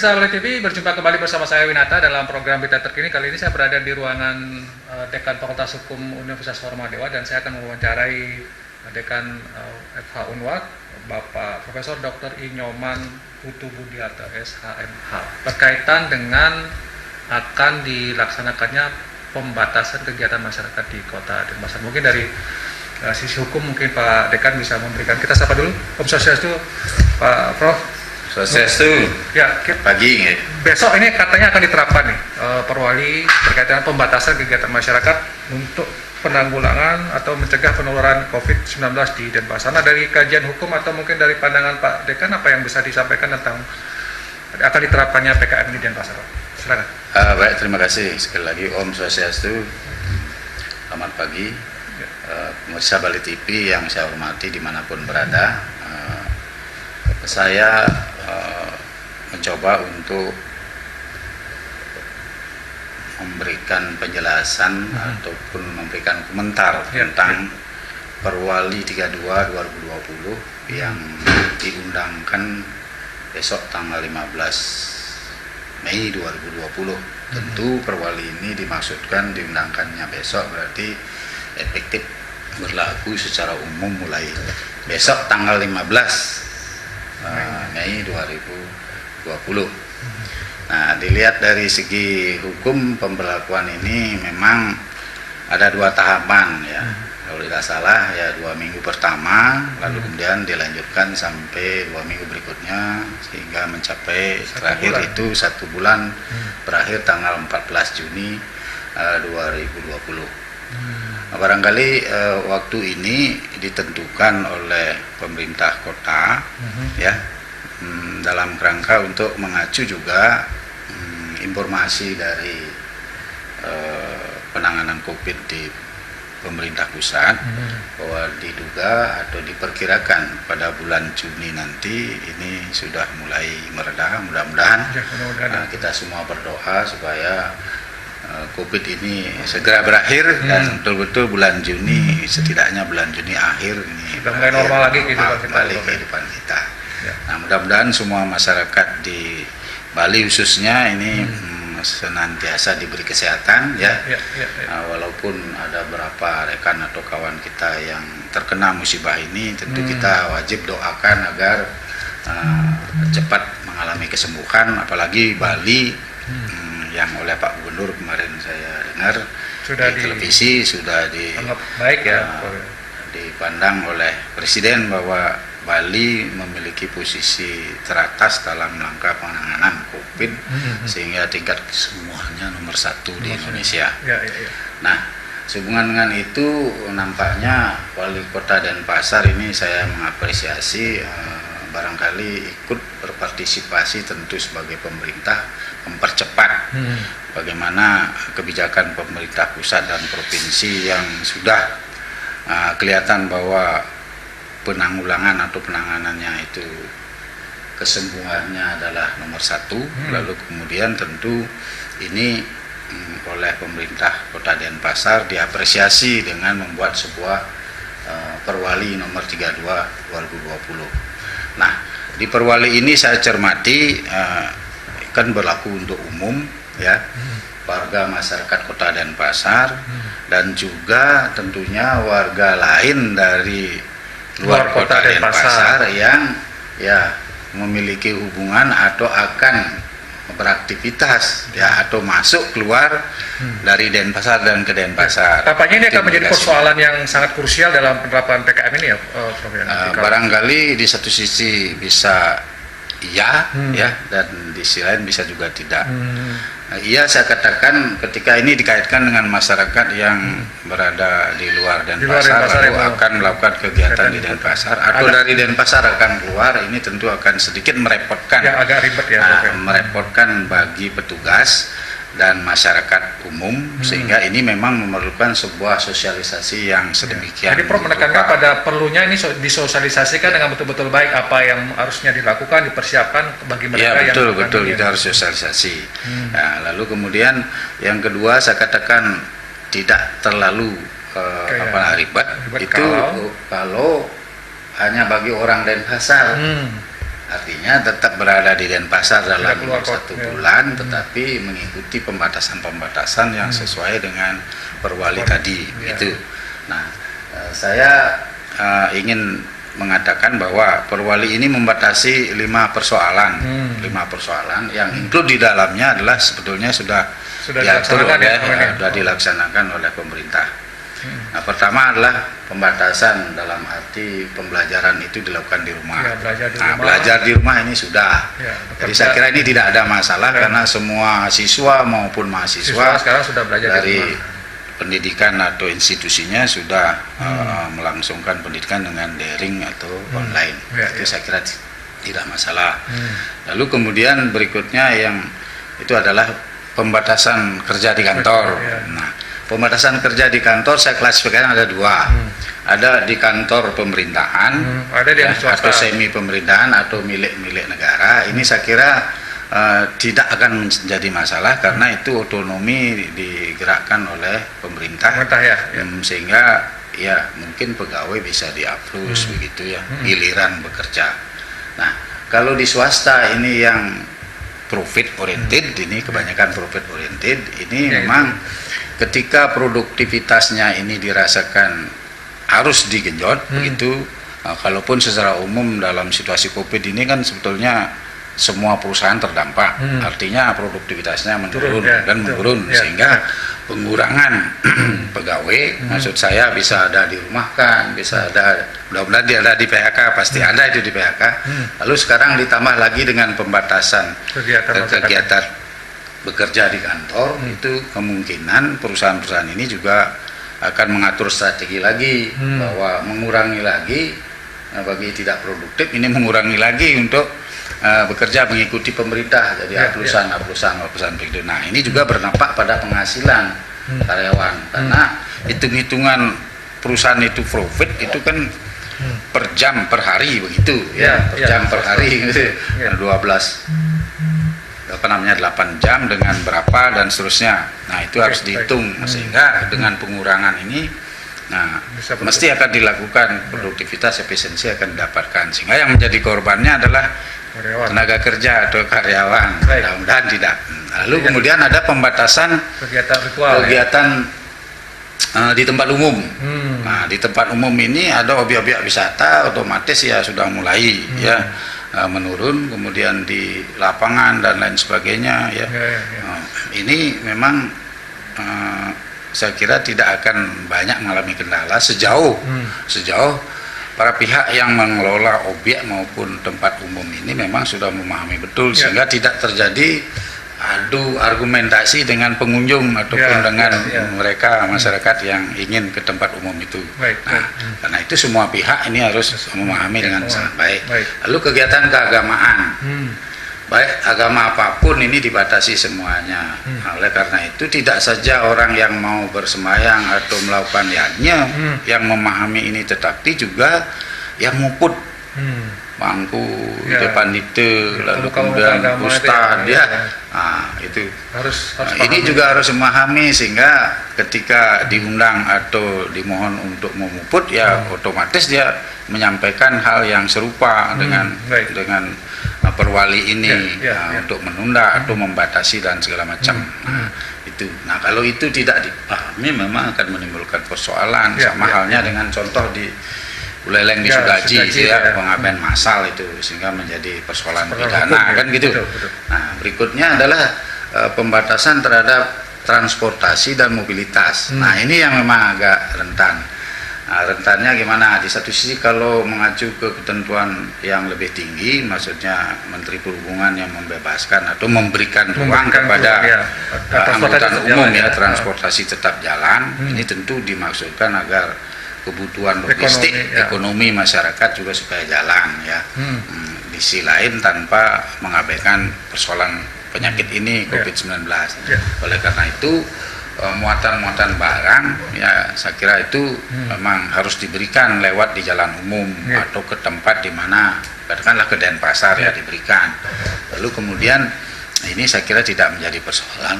Pemirsa Oleh TV, berjumpa kembali bersama saya Winata dalam program Berita Terkini. Kali ini saya berada di ruangan Dekan Fakultas Hukum Universitas Hormadewa dan saya akan mewawancarai Dekan FH Unwad, Bapak Profesor Dr. I Nyoman Putu Budiarto SHMH, berkaitan dengan akan dilaksanakannya pembatasan kegiatan masyarakat di Kota Denpasar. Mungkin dari sisi hukum mungkin Pak Dekan bisa memberikan, kita sapa dulu. Om Swastiastu, Pak Prof. Swastiastu. Ya, Pagi. Besok ini katanya akan diterapkan nih Perwali berkaitan pembatasan kegiatan masyarakat untuk penanggulangan atau mencegah penularan COVID-19 di Denpasar. Nah, dari kajian hukum atau mungkin dari pandangan Pak Dekan, apa yang bisa disampaikan tentang akan diterapkannya PKM di Denpasar? Silakan. Baik, terima kasih sekali lagi. Om Swastiastu. Selamat pagi. Pemirsa Bali TV yang saya hormati dimanapun berada. Saya mencoba untuk memberikan penjelasan ataupun memberikan komentar tentang Perwali 32 2020 yang diundangkan besok tanggal 15 Mei 2020. Tentu Perwali ini dimaksudkan diundangkannya besok berarti efektif berlaku secara umum mulai besok tanggal 15 Mei 2020. Nah, dilihat dari segi hukum pemberlakuan ini memang ada dua tahapan ya. Kalau tidak salah ya 2 minggu pertama, lalu kemudian dilanjutkan sampai 2 minggu berikutnya sehingga mencapai terakhir itu 1 bulan berakhir tanggal 14 Juni 2020. Nah, barangkali waktu ini ditentukan oleh pemerintah kota ya dalam kerangka untuk mengacu juga informasi dari penanganan COVID di pemerintah pusat bahwa diduga atau diperkirakan pada bulan Juni nanti ini sudah mulai mereda. Mudah-mudahan kita semua berdoa supaya COVID ini segera berakhir dan betul-betul bulan Juni, setidaknya bulan Juni akhir ini sudah mulai normal lagi kehidupan kita. Ya. Nah, mudah-mudahan semua masyarakat di Bali khususnya ini senantiasa diberi kesehatan ya. Walaupun ada beberapa rekan atau kawan kita yang terkena musibah ini, tentu kita wajib doakan agar cepat mengalami kesembuhan, apalagi Bali yang oleh Pak Gubernur kemarin saya dengar sudah di televisi sudah baik ya, dipandang oleh Presiden bahwa Bali memiliki posisi teratas dalam langkah penanganan COVID sehingga tingkat kesembuhannya nomor 1 di Indonesia. Nah, sehubungan dengan itu nampaknya Wali Kota Denpasar ini saya mengapresiasi barangkali ikut berpartisipasi tentu sebagai pemerintah mempercepat bagaimana kebijakan pemerintah pusat dan provinsi yang sudah kelihatan bahwa penanggulangan atau penanganannya itu kesembuhannya adalah nomor 1. Lalu kemudian tentu ini oleh pemerintah Kota Denpasar diapresiasi dengan membuat sebuah Perwali nomor 32 2020. Nah, di Perwali ini saya cermati kan berlaku untuk umum ya, warga masyarakat Kota Denpasar dan juga tentunya warga lain dari luar Kota Denpasar yang ya memiliki hubungan atau akan beraktivitas ya atau masuk keluar dari Denpasar dan ke Denpasar. Tampaknya ini akan menjadi persoalan yang sangat krusial dalam penerapan PKM ini ya, Prof. Barangkali di satu sisi bisa iya ya, dan di sisi lain bisa juga tidak. Iya, saya katakan ketika ini dikaitkan dengan masyarakat yang berada di luar Denpasar lalu akan melakukan kegiatan di Denpasar atau dari Denpasar akan keluar, ini tentu akan sedikit merepotkan ya, agak ribet ya, merepotkan bagi petugas dan masyarakat umum sehingga ini memang memerlukan sebuah sosialisasi yang sedemikian. Jadi Prof menekankan pada perlunya ini disosialisasikan dengan betul-betul baik apa yang harusnya dilakukan, dipersiapkan bagi mereka ya, yang betul itu harus sosialisasi. Nah, lalu kemudian yang kedua saya katakan tidak terlalu ribet itu kalau hanya bagi orang Denpasar. Artinya tetap berada di Denpasar dalam keluar 1 ya. bulan, tetapi mengikuti pembatasan-pembatasan yang sesuai dengan perwali tadi. Ya. Itu. Nah, saya ingin mengatakan bahwa perwali ini membatasi 5 persoalan, 5 persoalan yang include di dalamnya adalah sebetulnya sudah diatur sudah dilaksanakan oleh pemerintah. Nah, pertama adalah pembatasan dalam arti pembelajaran itu dilakukan di rumah. Ya, belajar di rumah ini sudah. Ya, jadi saya kira ini tidak ada masalah karena semua siswa maupun mahasiswa sekarang sudah belajar dari di rumah. Pendidikan atau institusinya sudah melangsungkan pendidikan dengan daring atau online. Itu saya kira tidak masalah. Lalu kemudian berikutnya yang itu adalah pembatasan kerja di kantor. Nah, pembatasan kerja di kantor saya klasifikasikan ada 2. Ada di kantor pemerintahan, ada di atau semi pemerintahan atau milik negara. Ini saya kira tidak akan menjadi masalah karena itu otonomi digerakkan oleh pemerintah ya. Sehingga ya mungkin pegawai bisa diaplus begitu ya, giliran bekerja. Nah, kalau di swasta ini yang profit oriented, ini kebanyakan profit oriented, ini memang ketika produktivitasnya ini dirasakan harus digenjot begitu. Kalaupun secara umum dalam situasi Covid ini kan sebetulnya semua perusahaan terdampak, artinya produktivitasnya menurun sehingga pengurangan pegawai, maksud saya bisa ada dirumahkan, bisa ada, mudah-mudahan dia ada di PHK, pasti ada itu di PHK. Lalu sekarang ditambah lagi dengan pembatasan kegiatan bekerja di kantor, itu kemungkinan perusahaan-perusahaan ini juga akan mengatur strategi lagi bahwa mengurangi lagi bagi tidak produktif, ini mengurangi lagi untuk bekerja mengikuti pemerintah, jadi aplusan begitu. Nah, ini juga berdampak pada penghasilan karyawan karena hitung-hitungan perusahaan itu profit itu kan per jam per hari begitu per jam per hari gitu. 8 jam dengan berapa dan seterusnya. Nah, itu harus dihitung sehingga dengan pengurangan ini mesti akan dilakukan produktivitas, efisiensi akan didapatkan, sehingga yang menjadi korbannya adalah tenaga kerja atau karyawan. Mudah-mudahan tidak. Lalu kemudian ada pembatasan kegiatan di tempat umum. Nah, di tempat umum ini ada objek-objek wisata, otomatis ya sudah mulai menurun, kemudian di lapangan dan lain sebagainya ini memang saya kira tidak akan banyak mengalami kendala sejauh para pihak yang mengelola objek maupun tempat umum ini memang sudah memahami betul sehingga tidak terjadi adu argumentasi dengan pengunjung ataupun dengan mereka masyarakat yang ingin ke tempat umum itu. Karena itu semua pihak ini harus memahami dengan sangat baik. Lalu kegiatan keagamaan, baik agama apapun ini dibatasi semuanya. Oleh karena itu tidak saja orang yang mau bersembahyang atau melakukan yang memahami ini, tetapi juga yang nguput bangku depan itu, lalu kemudian ustadz itu harus ini juga harus memahami sehingga ketika diundang atau dimohon untuk memuput otomatis dia menyampaikan hal yang serupa dengan perwali ini untuk menunda atau membatasi dan segala macam. Itu. Nah, kalau itu tidak dipahami memang akan menimbulkan persoalan sama halnya dengan contoh di Buleleng di Sugaji pengabaian massal itu sehingga menjadi persoalan pidana kan gitu. Nah, berikutnya adalah pembatasan terhadap transportasi dan mobilitas. Nah, ini yang memang agak rentan. Nah, rentannya gimana? Di satu sisi kalau mengacu ke ketentuan yang lebih tinggi, maksudnya Menteri Perhubungan yang membebaskan atau memberikan ruang kepada angkutan umum transportasi tetap jalan. Ini tentu dimaksudkan agar kebutuhan logistik, ekonomi masyarakat juga supaya jalan di sisi lain tanpa mengabaikan persoalan penyakit ini COVID-19. Oleh karena itu muatan-muatan barang saya kira itu memang harus diberikan lewat di jalan umum atau ke tempat di mana katakanlah ke Denpasar diberikan. Lalu kemudian ini saya kira tidak menjadi persoalan.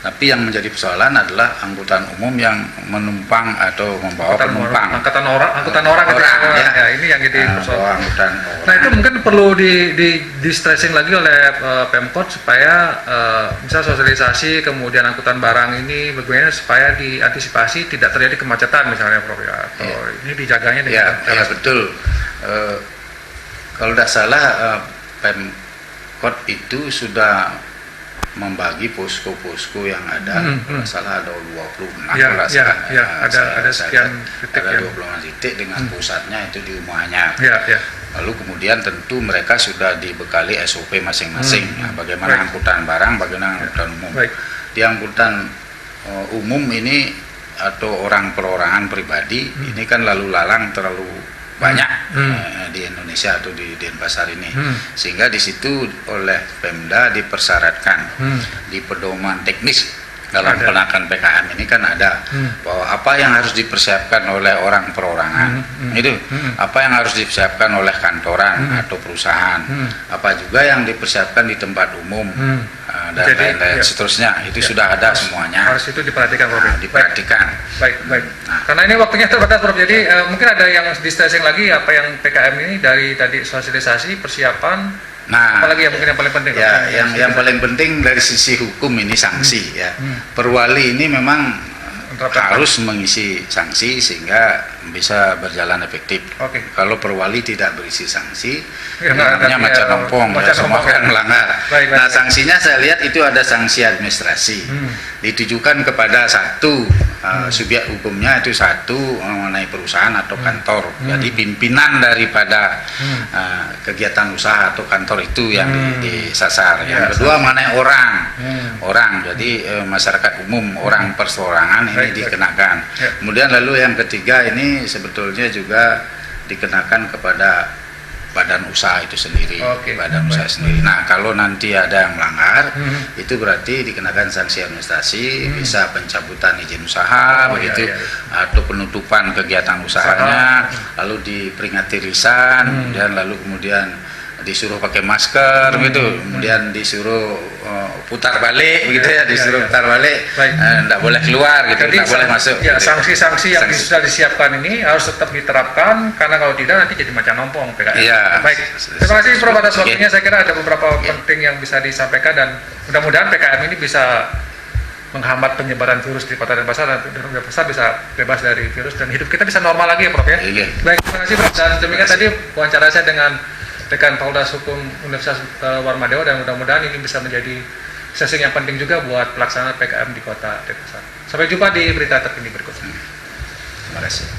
Tapi yang menjadi persoalan adalah angkutan umum yang menumpang atau membawa penumpang. Angkutan orang ya, ini yang jadi persoalan. Nah, itu mungkin perlu di stressing lagi oleh Pemkot supaya bisa sosialisasi, kemudian angkutan barang ini bagaimana supaya diantisipasi tidak terjadi kemacetan misalnya, Prof, ya, atau ini dijaganya dengan ya betul. Kalau tidak salah Pemkot itu sudah membagi posko-posko yang ada, kalau salah ada 26 ada sekian titik, ada 26 titik dengan pusatnya itu di Umuahanyar. Ya. Lalu kemudian tentu mereka sudah dibekali SOP masing-masing, bagaimana angkutan barang, bagaimana angkutan umum. Di angkutan umum ini atau orang perorangan pribadi ini kan lalu lalang terlalu banyak di Indonesia atau di Denpasar ini, sehingga di situ oleh Pemda dipersyaratkan di pedoman teknis dalam penakan PKM ini kan ada bahwa apa yang harus dipersiapkan oleh orang perorangan itu, apa yang harus dipersiapkan oleh kantoran atau perusahaan, apa juga yang dipersiapkan di tempat umum dan lain-lain seterusnya, itu sudah ada semuanya. Harus itu diperhatikan, Prof. Diperhatikan. Baik. Karena ini waktunya terbatas, Prof. Jadi mungkin ada yang di stressing lagi apa yang PKM ini dari tadi sosialisasi, persiapan. Nah, apalagi yang mungkin yang paling penting? Yang paling penting dari sisi hukum ini sanksi ya. Perwali ini memang harus mengisi sanksi sehingga bisa berjalan efektif. Kalau perwali tidak berisi sanksi, namanya macan ompong, semua kan melanggar. Nah, sanksinya saya lihat itu ada sanksi administrasi, ditujukan kepada satu subyek hukumnya, itu satu mengenai perusahaan atau kantor. Jadi pimpinan daripada kegiatan usaha atau kantor itu yang disasar. Yang kedua mengenai orang, jadi masyarakat umum, orang perseorangan ini dikenakan. Kemudian lalu yang ketiga ini sebetulnya juga dikenakan kepada badan usaha itu sendiri, usaha sendiri. Nah, kalau nanti ada yang melanggar, itu berarti dikenakan sanksi administrasi, bisa pencabutan izin usaha, atau penutupan kegiatan usahanya, lalu diperingati resign, dan lalu kemudian disuruh pakai masker kemudian disuruh putar balik disuruh putar balik, tidak boleh keluar tidak boleh masuk. Sanksi-sanksi yang sudah disiapkan ini harus tetap diterapkan, karena kalau tidak nanti jadi macan ompong PKM. Baik, terima kasih Prof atas waktunya. Saya kira ada beberapa penting yang bisa disampaikan, dan mudah-mudahan PKM ini bisa menghambat penyebaran virus di Kota Denpasar, dan Denpasar bisa bebas dari virus dan hidup kita bisa normal lagi ya, Prof ya. Baik, terima kasih Prof. Dan demikian tadi wawancara saya dengan Dekan Fakultas Hukum Universitas Warmadewa, dan mudah-mudahan ini bisa menjadi sesi yang penting juga buat pelaksanaan PKM di Kota Denpasar. Sampai jumpa di berita terkini berikutnya. Terima kasih.